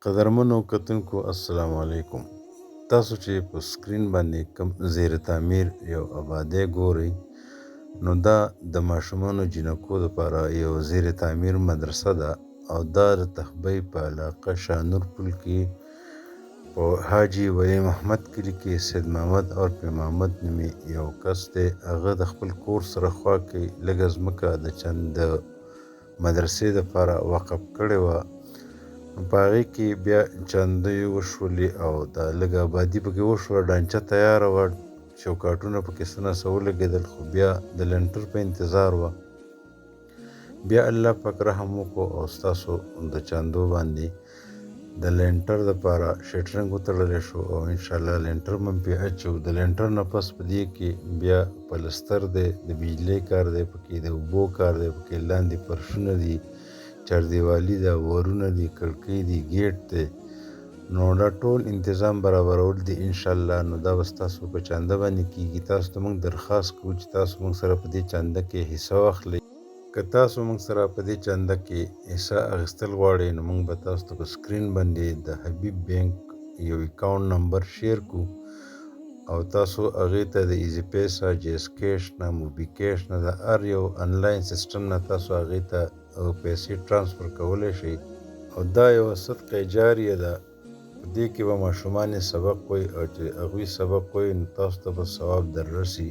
قدرمنو کتونکو السلام علیکم. تاسو چې په سکرین باندې کوم زیر تعمیر یو آبادی ګورئ نو دا د ماشومانو جنکو لپاره یو زیر تعمیر مدرسه ده او دا د تخبۍ په علاقه شاهنور پل کې په حاجي ولی محمد کلي کې سید محمد اور پیر محمد نومي یو کس دی. هغه د خپل کور سره خوا کې لږه ځمکه د چند مدرسې دپاره وقف کړې وه. په هغې کې بیا چندۍ وشولې او دا لږه آبادي پکې وشوه، ډانچه تیاره وه، چوکاټونه پکې څه ناڅه ولګېدل، خو بیا د لنټر په انتظار وه. بیا الله پاک رحم وکړو او ستاسو د چندو باندې د لنټر دپاره شټرنګ وتړلی شو او انشاءالله لنټر به هم پرې اچوو. د لنټر نه پس په دې کې بیا پلستر دی، د بجلۍ کار دی، پکې د اوبو کار دی، پکې لاندې فرشونه دي، چاردیوالي ده، ورونه دي، کړکۍ دي، ګیټ دی. نو دا ټول انتظام برابرول دي انشاءالله. نو دا به ستاسو په چنده باندې کېږي. تاسو ته موږ درخواست کوو چې تاسو موږ سره په دې چنده کې حصه واخلئ. که تاسو موږ سره په دې چنده کې حصه اخیستل غواړئ نو موږ به تاسو ته په سکرین باندې د حبیب بینک یو اکاونټ نمبر شیر کو او تاسو هغې ته د ایزي پیسه، جیس کیش نه، موبي کیش نه، د هر یو انلاین سیسټم نه تاسو هغې ته پیسې ټرانسفر کولی شئ. او دا یوه صدقه جاریه ده. په دې کې به ماشومان سبق وایي او چې هغوی سبق وایي نو تاسو ته به ثواب در رسي.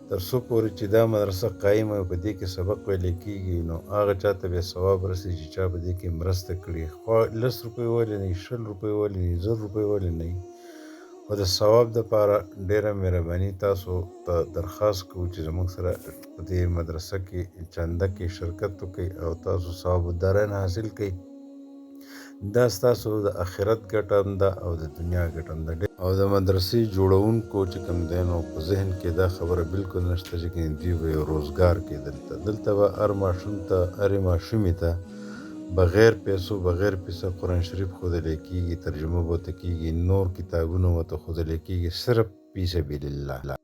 تر څو پورې چې دا مدرسه قایمه وي په دې کې سبق ویلی کېږي نو هغه چا ته به ثواب رسي چې چا په دې کې مرسته کړي. خوا 10 روپۍ ولې نه وي، 20 روپۍ ولې نه وي، 1000 روپۍ ولې نه وي. خو د ثواب دپاره ډېره مهرباني تاسو ته درخواست کوو چې زموږ سره په دې مدرسه کې چنده کې شرکت وکړئ او تاسو ثواب الدارین حاصل کړئ. دا ستاسو د آخرت ګټه هم ده او د دنیا ګټه هم ده. او د مدرسې جوړونکو چې کوم دی نو په ذهن کې دا خبره بالکل نشته چې دوی به یو روزګار کې دلته به هر ماشوم ته، هرې ماشومې ته بغیر پیسو، بغیر پیسه قرآن شریف ښودلی کېږي، ترجمه به ورته کېږي، نور کتابونه ورته ښودلی کېږي، صرف فی سبیل الله.